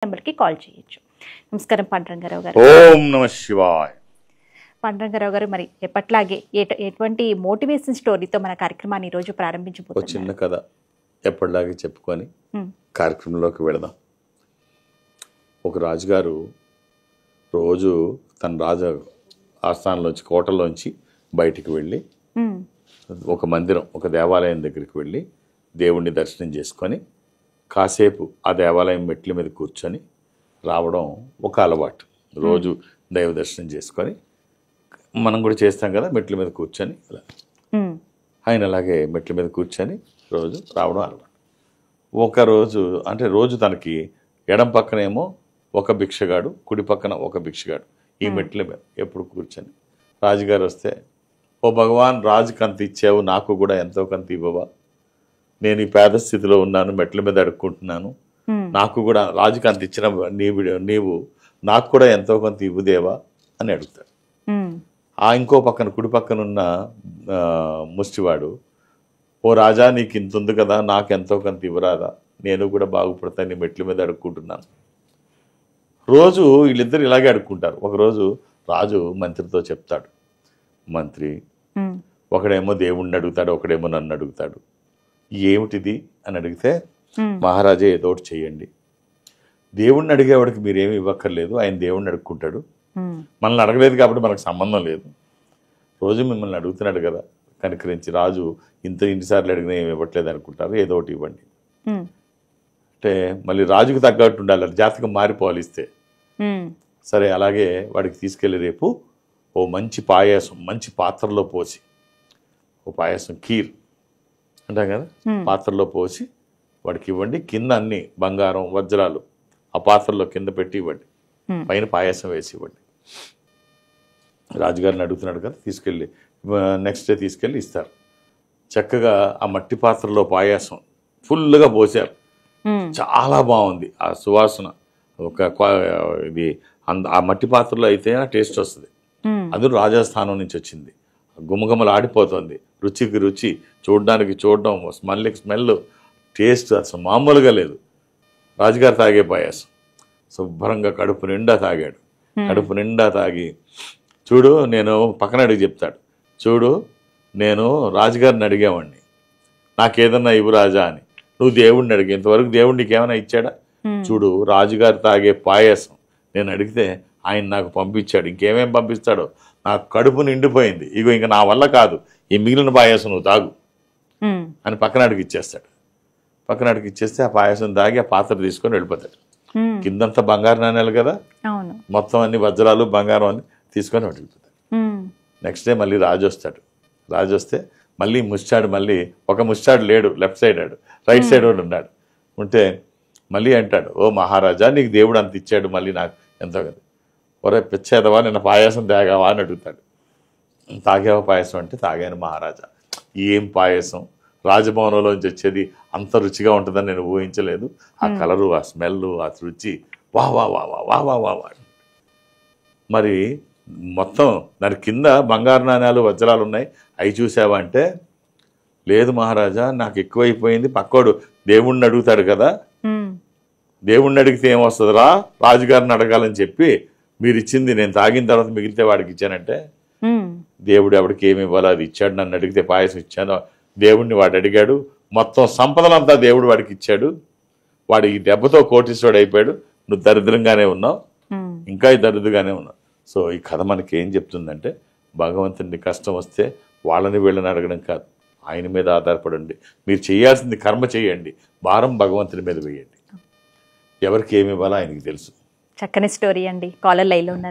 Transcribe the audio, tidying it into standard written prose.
నెంబర్కి కాల్ చేయొచ్చు. నమస్కారం పాండురంగారావు గారు. ఓం నమ శివాయ. పాండురంగారావు గారు, మరి ఎప్పట్లాగే ఎటువంటి మోటివేషన్ స్టోరీతో మన కార్యక్రమాన్ని ఈరోజు ప్రారంభించబోతున్నారు? ఒక చిన్న కథ ఎప్పటిలాగే చెప్పుకొని కార్యక్రమంలోకి వెళదాం. ఒక రాజుగారు రోజు తన రాజ ఆస్థానంలోంచి కోటలోంచి బయటికి వెళ్ళి ఒక మందిరం, ఒక దేవాలయం దగ్గరికి వెళ్ళి దేవుణ్ణి దర్శనం చేసుకొని కాసేపు ఆ దేవాలయం మెట్ల మీద కూర్చొని రావడం ఒక అలవాటు. రోజు దైవ దర్శనం చేసుకొని మనం కూడా చేస్తాం కదా, మెట్ల మీద కూర్చొని అలా ఆయన అలాగే మెట్ల మీద కూర్చొని రోజు రావడం అలవాటు. ఒకరోజు అంటే రోజు తనకి ఎడం పక్కనేమో ఒక భిక్షగాడు, కుడి పక్కన ఒక భిక్షగాడు ఈ మెట్ల మీద ఎప్పుడు కూర్చొని రాజుగారు వస్తే, ఓ భగవాన్, రాజుకి అంత ఇచ్చావు, నాకు కూడా ఎంతో కొంత ఇవ్వవా, నేను ఈ పేద స్థితిలో ఉన్నాను, మెట్ల మీద అడుక్కుంటున్నాను, నాకు కూడా రాజుకి అంత ఇచ్చిన నీవు నాకు కూడా ఎంతో కొంత ఇవ్వుదేవా అని అడుగుతాడు. ఆ ఇంకో పక్కన కుడి పక్కన ఉన్న ముష్టివాడు, ఓ రాజా, నీకు ఇంత ఉంది కదా, నాకు ఎంతో కొంత ఇవ్వరాదా, నేను కూడా బాగుపడతాను, నీ మెట్ల మీద అడుక్కుంటున్నాను. రోజు వీళ్ళిద్దరు ఇలాగే అడుక్కుంటారు. ఒకరోజు రాజు మంత్రితో చెప్తాడు, మంత్రి, ఒకడేమో దేవుణ్ణి అడుగుతాడు, ఒకడేమో నన్ను అడుగుతాడు, ఏమిటిది అని అడిగితే, మహారాజా ఏదో ఒకటి చెయ్యండి, దేవుణ్ణి అడిగేవాడికి మీరేమి ఇవ్వక్కర్లేదు, ఆయన దేవుణ్ణి అడుక్కుంటాడు, మనల్ని అడగలేదు కాబట్టి మనకు సంబంధం లేదు, రోజు మిమ్మల్ని అడుగుతున్నాడు కదా, కనుకరించి రాజు ఇన్నిసార్లు అడిగినా ఏమి ఇవ్వట్లేదు అనుకుంటారు, ఏదో ఒకటి ఇవ్వండి అంటే మళ్ళీ రాజుకు తగ్గట్టు ఉండాలి, జాతకం మారిపోవాలి ఇస్తే. సరే, అలాగే వాడికి తీసుకెళ్ళి రేపు ఓ మంచి పాయసం మంచి పాత్రలో పోసి, ఓ పాయసం కీర్ అంటాం కదా, పాత్రలో పోసి వాడికి ఇవ్వండి, కింద అన్ని బంగారం వజ్రాలు ఆ పాత్రలో కింద పెట్టి ఇవ్వండి, పైన పాయసం వేసి ఇవ్వండి. రాజుగారిని అడుగుతున్నాడు కదా, తీసుకెళ్ళి నెక్స్ట్ డే తీసుకెళ్ళి ఇస్తారు. చక్కగా ఆ మట్టి పాత్రలో పాయసం ఫుల్గా పోసారు, చాలా బాగుంది ఆ సువాసన. ఇది ఆ మట్టి పాత్రలో అయితే టేస్ట్ వస్తుంది. అది రాజస్థానం నుంచి వచ్చింది, గుమగుమలు ఆడిపోతుంది, రుచికి రుచి, చూడడానికి చూడడం, స్మెల్, టేస్ట్ అసలు మామూలుగా లేదు. రాజుగారు తాగే పాయసం శుభ్రంగా కడుపు నిండా తాగాడు. కడుపు నిండా తాగి, చూడు నేను పక్కన అడిగి చెప్తాడు, చూడు నేను రాజుగారిని అడిగేవాడిని, నాకేదన్నా ఇవ్వు రాజా అని, నువ్వు దేవుణ్ణి అడిగి ఇంతవరకు దేవుడు నీకేమైనా ఇచ్చాడా, చూడు రాజుగారు తాగే పాయసం నేను అడిగితే ఆయన నాకు పంపించాడు, ఇంకేమేం పంపిస్తాడో, నాకు కడుపు నిండిపోయింది, ఇగో ఇంకా నా వల్ల కాదు, ఈ మిగిలిన పాయసం నువ్వు తాగు అని పక్కన అడిగి ఇచ్చేస్తాడు. పక్కన అడిగి ఇచ్చేస్తే ఆ పాయసం తాగి ఆ పాత్ర తీసుకొని వెళ్ళిపోతాడు. కిందంతా బంగారు నాణ్యాలు కదా, మొత్తం అన్ని వజ్రాలు బంగారం అని తీసుకొని వెళ్ళిపోతాడు. నెక్స్ట్ డే మళ్ళీ రాజు వస్తాడు. రాజు వస్తే మళ్ళీ ముష్టాడు, మళ్ళీ ఒక ముష్టాడు లేడు, లెఫ్ట్ సైడ్ ఆడు, రైట్ సైడ్ వాడు ఉన్నాడు. ఉంటే మళ్ళీ అంటాడు, ఓ మహారాజా, నీకు దేవుడు అంత ఇచ్చాడు, మళ్ళీ నాకు ఎంతో కదా, ఒరే పిచ్చేదవా, నిన్న పాయసం తాగావా అని అడుగుతాడు. తాగావా పాయసం అంటే, తాగాను మహారాజా. ఏం పాయసం, రాజభవనంలోంచి వచ్చేది అంత రుచిగా ఉంటుందని నేను ఊహించలేదు, ఆ కలరు, ఆ స్మెల్, ఆ రుచి, వా వా వా వా వా వా వా వా. మరి మొత్తం దాని కింద బంగారు నాణ్యాలు వజ్రాలు ఉన్నాయి, అవి చూసావా అంటే, లేదు మహారాజా, నాకు ఎక్కువైపోయింది, పక్కోడు దేవుణ్ణి అడుగుతాడు కదా, దేవుణ్ణి అడిగితే ఏమొస్తుందిరా, రాజుగారిని అడగాలని చెప్పి మీరు ఇచ్చింది నేను తాగిన తర్వాత మిగిలితే వాడికి ఇచ్చానంటే, దేవుడు ఎవడికి ఏమి ఇవ్వాలో అది ఇచ్చాడు, నన్ను అడిగితే పాయసం ఇచ్చాను, దేవుణ్ణి వాడు అడిగాడు, మొత్తం సంపదలంతా దేవుడు వాడికి ఇచ్చాడు, వాడు ఈ దెబ్బతో కోటీశ్వరుడు అయిపోయాడు, నువ్వు దరిద్రంగానే ఉన్నావు, ఇంకా ఈ దరిద్రంగానే ఉన్నావు. సో ఈ కథ మనకి ఏం చెప్తుందంటే, భగవంతుని కష్టం వస్తే వాళ్ళని వీళ్ళని అడగడం కాదు, ఆయన మీద ఆధారపడండి, మీరు చేయాల్సింది కర్మ చేయండి, భారం భగవంతుని మీద వేయండి, ఎవరికి ఏమి ఇవ్వాలో ఆయనకి తెలుసు. చక్కని స్టోరీ అండి. కాలర్ లైన్లో ఉన్నారు.